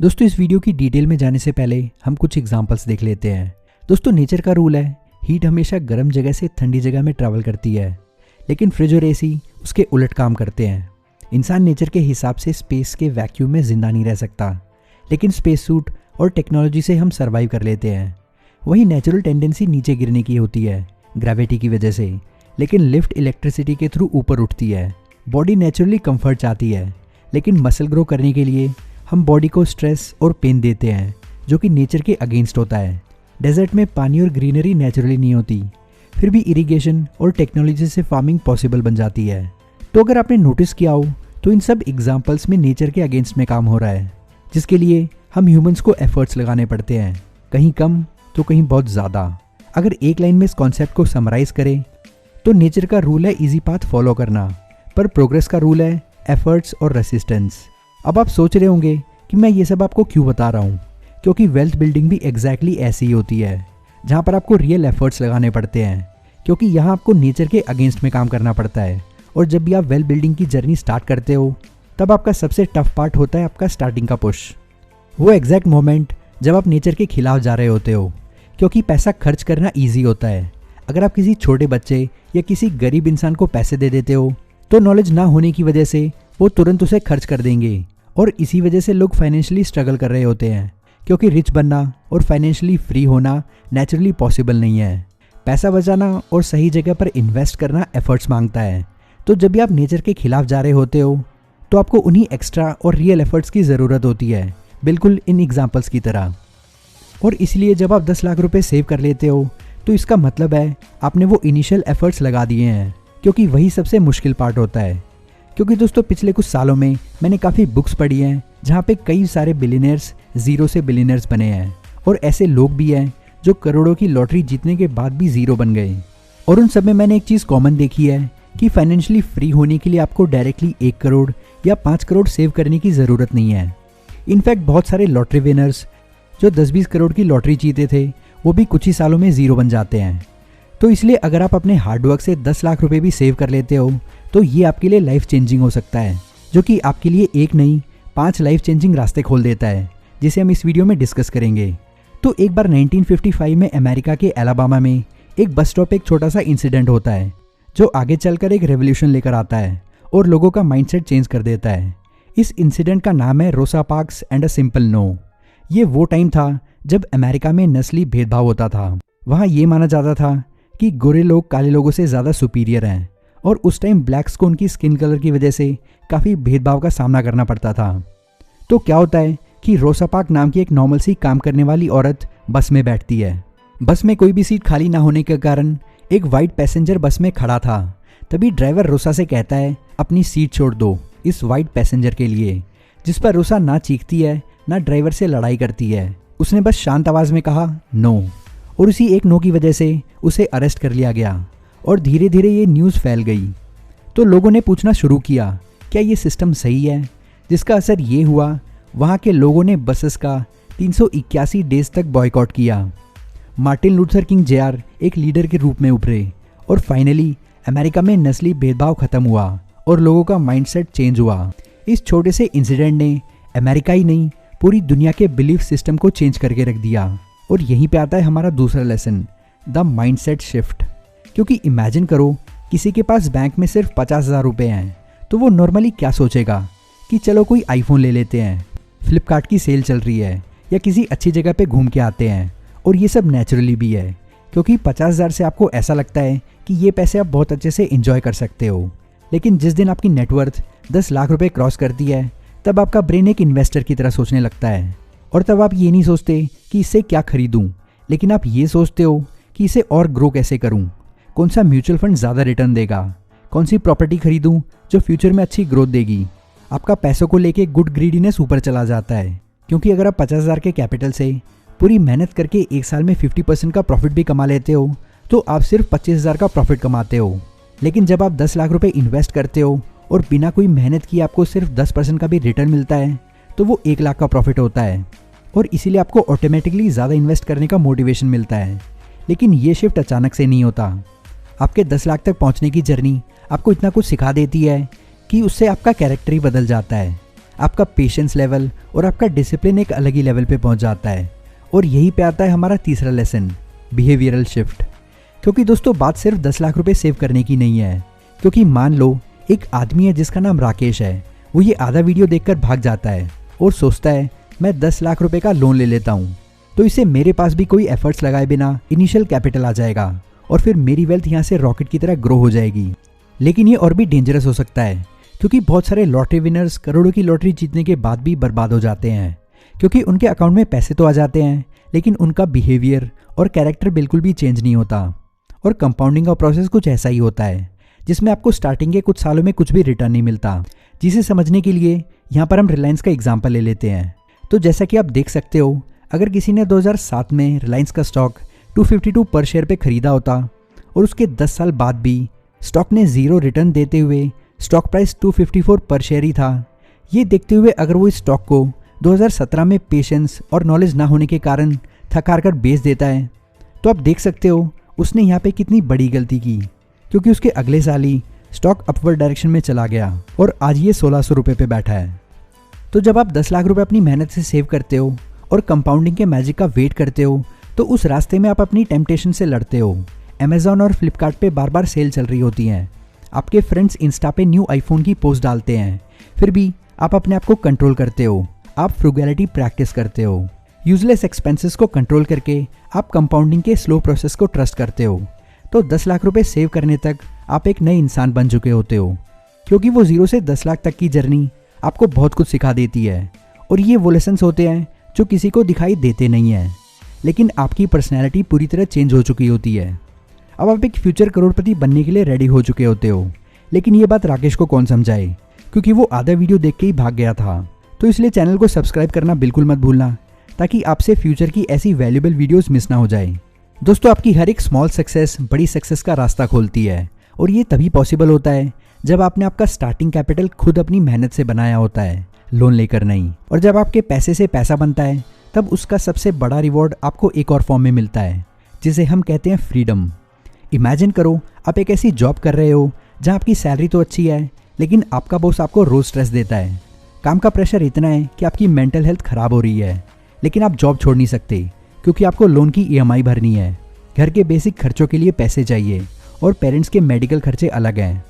दोस्तों इस वीडियो की डिटेल में जाने से पहले हम कुछ एग्जांपल्स देख लेते हैं। दोस्तों नेचर का रूल है, हीट हमेशा गर्म जगह से ठंडी जगह में ट्रैवल करती है, लेकिन फ्रिज और एसी उसके उलट काम करते हैं। इंसान नेचर के हिसाब से स्पेस के वैक्यूम में जिंदा नहीं रह सकता, लेकिन स्पेस सूट और टेक्नोलॉजी से हम सर्वाइव कर लेते हैं। वही नेचुरल टेंडेंसी नीचे गिरने की होती है ग्रेविटी की वजह से, लेकिन लिफ्ट इलेक्ट्रिसिटी के थ्रू ऊपर उठती है। बॉडी नेचुरली कंफर्ट चाहती है, लेकिन मसल ग्रो करने के लिए हम बॉडी को स्ट्रेस और पेन देते हैं, जो कि नेचर के अगेंस्ट होता है। डेजर्ट में पानी और ग्रीनरी नेचुरली नहीं होती, फिर भी इरिगेशन और टेक्नोलॉजी से फार्मिंग पॉसिबल बन जाती है। तो अगर आपने नोटिस किया हो तो इन सब एग्जाम्पल्स में नेचर के अगेंस्ट में काम हो रहा है, जिसके लिए हम ह्यूमंस को एफर्ट्स लगाने पड़ते हैं, कहीं कम तो कहीं बहुत ज़्यादा। अगर एक लाइन में इस कॉन्सेप्ट को समराइज करें तो नेचर का रूल है इजी पाथ फॉलो करना, पर प्रोग्रेस का रूल है एफर्ट्स और रेसिस्टेंस। अब आप सोच रहे होंगे कि मैं ये सब आपको क्यों बता रहा हूँ, क्योंकि वेल्थ बिल्डिंग भी एग्जैक्टली ऐसी ही होती है, जहाँ पर आपको रियल एफर्ट्स लगाने पड़ते हैं, क्योंकि यहाँ आपको नेचर के अगेंस्ट में काम करना पड़ता है। और जब भी आप वेल्थ बिल्डिंग की जर्नी स्टार्ट करते हो, तब आपका सबसे टफ पार्ट होता है आपका स्टार्टिंग का पुश, वो एग्जैक्ट मोमेंट जब आप नेचर के खिलाफ जा रहे होते हो, क्योंकि पैसा खर्च करना ईजी होता है। अगर आप किसी छोटे बच्चे या किसी गरीब इंसान को पैसे दे देते हो, तो नॉलेज ना होने की वजह से वो तुरंत उसे खर्च कर देंगे, और इसी वजह से लोग फाइनेंशियली स्ट्रगल कर रहे होते हैं, क्योंकि रिच बनना और फाइनेंशियली फ्री होना नेचुरली पॉसिबल नहीं है। पैसा बचाना और सही जगह पर इन्वेस्ट करना एफर्ट्स मांगता है। तो जब भी आप नेचर के खिलाफ जा रहे होते हो, तो आपको उन्हीं एक्स्ट्रा और रियल एफर्ट्स की ज़रूरत होती है, बिल्कुल इन एग्जाम्पल्स की तरह। और इसलिए जब आप 10 लाख रुपए सेव कर लेते हो, तो इसका मतलब है आपने वो इनिशियल एफर्ट्स लगा दिए हैं, क्योंकि वही सबसे मुश्किल पार्ट होता है। क्योंकि दोस्तों पिछले कुछ सालों में मैंने काफ़ी बुक्स पढ़ी हैं, जहाँ पे कई सारे बिलियनर्स जीरो से बिलियनर्स बने हैं, और ऐसे लोग भी हैं जो करोड़ों की लॉटरी जीतने के बाद भी जीरो बन गए। और उन सब में मैंने एक चीज़ कॉमन देखी है कि फाइनेंशियली फ्री होने के लिए आपको डायरेक्टली 1 करोड़ या 5 करोड़ सेव करने की ज़रूरत नहीं है। इनफैक्ट बहुत सारे लॉटरी विनर्स जो 10-20 करोड़ की लॉटरी जीते थे, वो भी कुछ ही सालों में ज़ीरो बन जाते हैं। तो इसलिए अगर आप अपने हार्डवर्क से 10 लाख रुपए भी सेव कर लेते हो, तो ये आपके लिए लाइफ चेंजिंग हो सकता है, जो कि आपके लिए एक नहीं 5 लाइफ चेंजिंग रास्ते खोल देता है, जिसे हम इस वीडियो में डिस्कस करेंगे। तो एक बार 1955 में अमेरिका के एलाबामा में एक बस स्टॉप एक छोटा सा इंसिडेंट होता है, जो आगे चलकर एक रेवोल्यूशन लेकर आता है और लोगों का माइंडसेट चेंज कर देता है। इस इंसिडेंट का नाम है Rosa Parks and a simple no. ये वो टाइम था जब अमेरिका में नस्ली भेदभाव होता था। वहाँ ये माना जाता था कि गोरे लोग काले लोगों से ज़्यादा सुपीरियर हैं, और उस टाइम ब्लैक्स को उनकी स्किन कलर की वजह से काफ़ी भेदभाव का सामना करना पड़ता था। तो क्या होता है कि रोसा पार्क नाम की एक नॉर्मल सी काम करने वाली औरत बस में बैठती है। बस में कोई भी सीट खाली ना होने के कारण एक वाइट पैसेंजर बस में खड़ा था। तभी ड्राइवर रोसा से कहता है अपनी सीट छोड़ दो इस वाइट पैसेंजर के लिए, जिस पर रोसा ना चीखती है ना ड्राइवर से लड़ाई करती है। उसने बस शांत आवाज़ में कहा नो, और उसी एक नो की वजह से उसे अरेस्ट कर लिया गया, और धीरे धीरे ये न्यूज़ फैल गई। तो लोगों ने पूछना शुरू किया क्या ये सिस्टम सही है, जिसका असर ये हुआ वहाँ के लोगों ने बसेस का 381 डेज तक बॉयकॉट किया। मार्टिन लूथर किंग जr एक लीडर के रूप में उभरे, और फाइनली अमेरिका में नस्ली भेदभाव खत्म हुआ और लोगों का माइंडसेट चेंज हुआ। इस छोटे से इंसिडेंट ने अमेरिका ही नहीं पूरी दुनिया के बिलीफ सिस्टम को चेंज करके रख दिया। और यहीं पे आता है हमारा दूसरा लेसन, द माइंडसेट शिफ्ट। क्योंकि इमेजिन करो किसी के पास बैंक में सिर्फ 50,000 रुपये हैं, तो वो नॉर्मली क्या सोचेगा कि चलो कोई आईफोन ले लेते हैं, फ्लिपकार्ट की सेल चल रही है, या किसी अच्छी जगह पे घूम के आते हैं। और ये सब नेचुरली भी है, क्योंकि 50,000 से आपको ऐसा लगता है कि ये पैसे आप बहुत अच्छे से एंजॉय कर सकते हो। लेकिन जिस दिन आपकी नेटवर्थ 10 लाख रुपये क्रॉस करती है, तब आपका ब्रेन एक इन्वेस्टर की तरह सोचने लगता है, और तब आप ये नहीं सोचते कि इससे क्या खरीदूं, लेकिन आप ये सोचते हो कि इसे और ग्रो कैसे करूं, कौन सा म्यूचुअल फंड ज़्यादा रिटर्न देगा, कौन सी प्रॉपर्टी खरीदूं जो फ्यूचर में अच्छी ग्रोथ देगी। आपका पैसों को लेके गुड ग्रीडीनेस ऊपर चला जाता है, क्योंकि अगर आप 50,000 के कैपिटल से पूरी मेहनत करके एक साल में 50% का प्रॉफिट भी कमा लेते हो, तो आप सिर्फ 25,000 का प्रॉफिट कमाते हो। लेकिन जब आप 10 लाख रुपए इन्वेस्ट करते हो और बिना कोई मेहनत किए आपको सिर्फ 10% का भी रिटर्न मिलता है, तो वो 1 लाख का प्रॉफिट होता है, और इसीलिए आपको ऑटोमेटिकली ज़्यादा इन्वेस्ट करने का मोटिवेशन मिलता है। लेकिन ये शिफ्ट अचानक से नहीं होता। आपके 10 लाख तक पहुंचने की जर्नी आपको इतना कुछ सिखा देती है कि उससे आपका कैरेक्टर ही बदल जाता है। आपका पेशेंस लेवल और आपका डिसिप्लिन एक अलग ही लेवल पे पहुंच जाता है। और यहीं पे आता है हमारा तीसरा लेसन, बिहेवियरल शिफ्ट। क्योंकि दोस्तों बात सिर्फ 10 लाख रुपए सेव करने की नहीं है। क्योंकि मान लो एक आदमी है जिसका नाम राकेश है, वो ये आधा वीडियो देखकर भाग जाता है और सोचता है मैं 10 लाख रुपए का लोन ले लेता हूँ, तो इससे मेरे पास भी कोई एफर्ट्स लगाए बिना इनिशियल कैपिटल आ जाएगा और फिर मेरी वेल्थ यहाँ से रॉकेट की तरह ग्रो हो जाएगी। लेकिन ये और भी डेंजरस हो सकता है, क्योंकि बहुत सारे लॉटरी विनर्स करोड़ों की लॉटरी जीतने के बाद भी बर्बाद हो जाते हैं। क्योंकि उनके अकाउंट में पैसे तो आ जाते हैं, लेकिन उनका बिहेवियर और कैरेक्टर बिल्कुल भी चेंज नहीं होता। और कंपाउंडिंग का प्रोसेस कुछ ऐसा ही होता है, जिसमें आपको स्टार्टिंग के कुछ सालों में कुछ भी रिटर्न नहीं मिलता। जिसे समझने के लिए यहाँ पर हम रिलायंस का एग्जाम्पल ले लेते हैं। तो जैसा कि आप देख सकते हो, अगर किसी ने 2007 में रिलायंस का स्टॉक 252 पर शेयर पे खरीदा होता और उसके 10 साल बाद भी स्टॉक ने 0 रिटर्न देते हुए स्टॉक प्राइस 254 पर शेयर ही था, ये देखते हुए अगर वो इस स्टॉक को 2017 में पेशेंस और नॉलेज ना होने के कारण थकार कर बेच देता है, तो आप देख सकते हो उसने यहाँ पे कितनी बड़ी गलती की। क्योंकि उसके अगले साल ही स्टॉक अपवर्ड डायरेक्शन में चला गया और आज ये 1600 रुपये पे बैठा है। तो जब आप 10 लाख रुपए अपनी मेहनत से सेव करते हो और कंपाउंडिंग के मैजिक का वेट करते हो, तो उस रास्ते में आप अपनी टेम्पटेशन से लड़ते हो। अमेजॉन और फ्लिपकार्ट पे बार बार सेल चल रही होती हैं, आपके फ्रेंड्स इंस्टा पे न्यू आईफोन की पोस्ट डालते हैं, फिर भी आप अपने आप को कंट्रोल करते हो। आप फ्रूगैलिटी प्रैक्टिस करते हो। यूजलेस एक्सपेंसेस को कंट्रोल करके आप कंपाउंडिंग के स्लो प्रोसेस को ट्रस्ट करते हो। तो 10 लाख रुपए सेव करने तक आप एक नए इंसान बन चुके होते हो, क्योंकि वो 0 से 10 लाख तक की जर्नी आपको बहुत कुछ सिखा देती है। और ये वो लेसन्स होते हैं जो किसी को दिखाई देते नहीं हैं, लेकिन आपकी पर्सनैलिटी पूरी तरह चेंज हो चुकी होती है। अब आप एक फ्यूचर करोड़पति बनने के लिए रेडी हो चुके होते हो। लेकिन ये बात राकेश को कौन समझाए, क्योंकि वो आधा वीडियो देख के ही भाग गया था। तो इसलिए चैनल को सब्सक्राइब करना बिल्कुल मत भूलना, ताकि आपसे फ्यूचर की ऐसी वैल्यूएबल वीडियोस मिस ना हो जाए। दोस्तों आपकी हर एक स्मॉल सक्सेस बड़ी सक्सेस का रास्ता खोलती है, और ये तभी पॉसिबल होता है जब आपने आपका स्टार्टिंग कैपिटल खुद अपनी मेहनत से बनाया होता है, लोन लेकर नहीं। और जब आपके पैसे से पैसा बनता है, तब उसका सबसे बड़ा रिवॉर्ड आपको एक और फॉर्म में मिलता है, जिसे हम कहते हैं फ्रीडम। इमेजिन करो आप एक ऐसी जॉब कर रहे हो जहाँ आपकी सैलरी तो अच्छी है, लेकिन आपका बॉस आपको रोज स्ट्रेस देता है। काम का प्रेशर इतना है कि आपकी मेंटल हेल्थ खराब हो रही है, लेकिन आप जॉब छोड़ नहीं सकते, क्योंकि आपको लोन की EMI भरनी है, घर के बेसिक खर्चों के लिए पैसे चाहिए, और पेरेंट्स के मेडिकल खर्चे अलग हैं,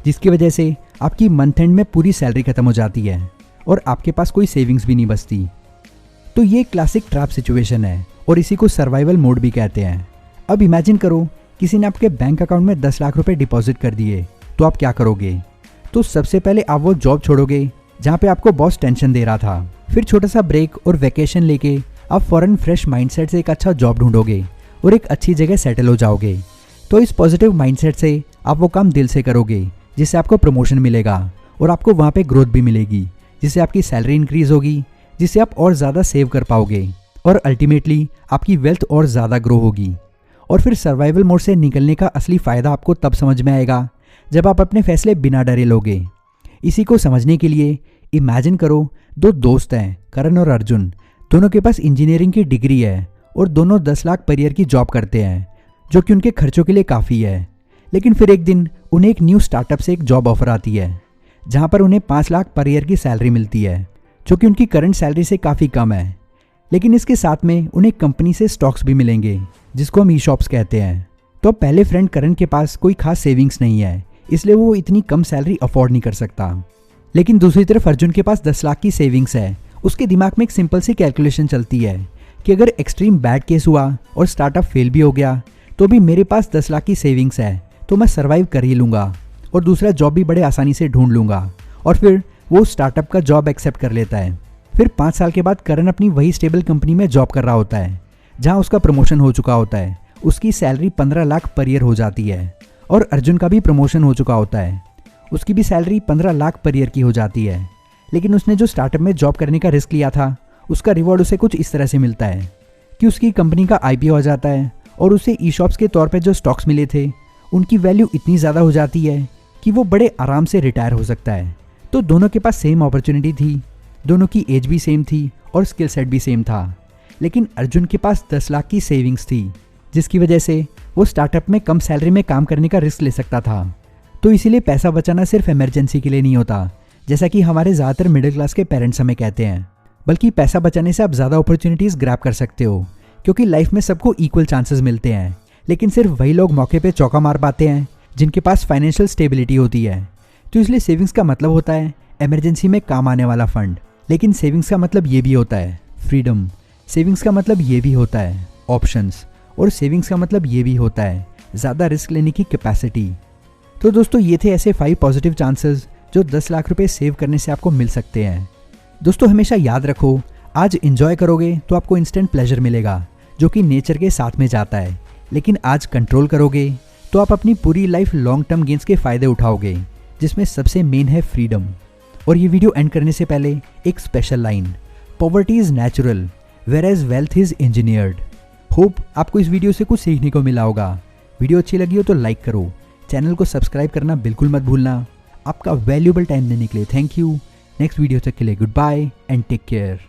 जिसकी वजह से आपकी मंथ एंड में पूरी सैलरी खत्म हो जाती है और आपके पास कोई सेविंग्स भी नहीं बचती। तो ये क्लासिक ट्रैप सिचुएशन है, और इसी को सर्वाइवल मोड भी कहते हैं। अब इमेजिन करो किसी ने आपके बैंक अकाउंट में 10 लाख रुपए डिपॉजिट कर दिए, तो आप क्या करोगे? तो सबसे पहले आप वो जॉब छोड़ोगे जहाँ पे आपको बॉस टेंशन दे रहा था। फिर छोटा सा ब्रेक और वैकेशन लेके आप फौरन फ्रेश माइंडसेट से एक अच्छा जॉब ढूंढोगे और एक अच्छी जगह सेटल हो जाओगे। तो इस पॉजिटिव माइंडसेट से आप वो काम दिल से करोगे, जिससे आपको प्रमोशन मिलेगा और आपको वहाँ पे ग्रोथ भी मिलेगी, जिससे आपकी सैलरी इंक्रीज होगी, जिससे आप और ज़्यादा सेव कर पाओगे और अल्टीमेटली आपकी वेल्थ और ज़्यादा ग्रो होगी। और फिर सर्वाइवल मोड से निकलने का असली फ़ायदा आपको तब समझ में आएगा जब आप अपने फैसले बिना डरे लोगे। इसी को समझने के लिए इमेजिन करो 2 दोस्त हैं, करण और अर्जुन। दोनों के पास इंजीनियरिंग की डिग्री है और दोनों 10 लाख पर ईयर की जॉब करते हैं, जो कि उनके खर्चों के लिए काफ़ी है। लेकिन फिर एक दिन उन्हें एक न्यू स्टार्टअप से एक जॉब ऑफर आती है, जहाँ पर उन्हें 5 लाख पर ईयर की सैलरी मिलती है, जो कि उनकी करंट सैलरी से काफ़ी कम है। लेकिन इसके साथ में उन्हें कंपनी से स्टॉक्स भी मिलेंगे, जिसको हम ई-शॉप्स कहते हैं। तो पहले फ्रेंड करण के पास कोई खास सेविंग्स नहीं है, इसलिए वो इतनी कम सैलरी अफोर्ड नहीं कर सकता। लेकिन दूसरी तरफ अर्जुन के पास 10 लाख की सेविंग्स है। उसके दिमाग में एक सिंपल सी कैलकुलेशन चलती है कि अगर एक्सट्रीम बैड केस हुआ और स्टार्टअप फेल भी हो गया, तो भी मेरे पास 10 लाख की सेविंग्स है, तो मैं सर्वाइव कर ही लूँगा और दूसरा जॉब भी बड़े आसानी से ढूंढ लूँगा। और फिर वो स्टार्टअप का जॉब एक्सेप्ट कर लेता है। फिर 5 साल के बाद करण अपनी वही स्टेबल कंपनी में जॉब कर रहा होता है, जहाँ उसका प्रमोशन हो चुका होता है। उसकी सैलरी 15 लाख पर ईयर हो जाती है और अर्जुन का भी प्रमोशन हो चुका होता है, उसकी भी सैलरी 15 लाख पर ईयर की हो जाती है। लेकिन उसने जो स्टार्टअप में जॉब करने का रिस्क लिया था, उसका रिवॉर्ड उसे कुछ इस तरह से मिलता है कि उसकी कंपनी का IPO आ जाता है और उसे ई-शॉप्स के तौर पे जो स्टॉक्स मिले थे, उनकी वैल्यू इतनी ज़्यादा हो जाती है कि वो बड़े आराम से रिटायर हो सकता है। तो दोनों के पास सेम अपॉर्चुनिटी थी, दोनों की एज भी सेम थी और स्किल सेट भी सेम था। लेकिन अर्जुन के पास 10 लाख की सेविंग्स थी, जिसकी वजह से वो स्टार्टअप में कम सैलरी में काम करने का रिस्क ले सकता था। तो इसीलिए पैसा बचाना सिर्फ इमरजेंसी के लिए नहीं होता, जैसा कि हमारे ज़्यादातर मिडिल क्लास के पेरेंट्स हमें कहते हैं। बल्कि पैसा बचाने से आप ज़्यादा अपॉर्चुनिटीज़ ग्रैब कर सकते हो, क्योंकि लाइफ में सबको इक्वल चांसेस मिलते हैं, लेकिन सिर्फ वही लोग मौके पे चौका मार पाते हैं जिनके पास फाइनेंशियल स्टेबिलिटी होती है। तो इसलिए सेविंग्स का मतलब होता है इमरजेंसी में काम आने वाला फंड, लेकिन सेविंग्स का मतलब ये भी होता है फ्रीडम। सेविंग्स का मतलब ये भी होता है ऑप्शंस, और सेविंग्स का मतलब ये भी होता है ज़्यादा रिस्क लेने की कैपेसिटी। तो दोस्तों ये थे ऐसे 5 पॉजिटिव चांसेस जो 10 लाख रुपए सेव करने से आपको मिल सकते हैं। दोस्तों हमेशा याद रखो, आज इंजॉय करोगे तो आपको इंस्टेंट प्लेजर मिलेगा जो कि नेचर के साथ में जाता है, लेकिन आज कंट्रोल करोगे तो आप अपनी पूरी लाइफ लॉन्ग टर्म गेन्स के फ़ायदे उठाओगे, जिसमें सबसे मेन है फ्रीडम। और ये वीडियो एंड करने से पहले एक special line, poverty is natural whereas wealth is engineered. Hope आपको इस वीडियो से कुछ सीखने को मिला होगा। वीडियो अच्छी लगी हो तो लाइक करो, चैनल को सब्सक्राइब करना बिल्कुल मत भूलना। आपका वैल्यूएबल टाइम देने के लिए थैंक यू। नेक्स्ट वीडियो तक के लिए goodbye and take care.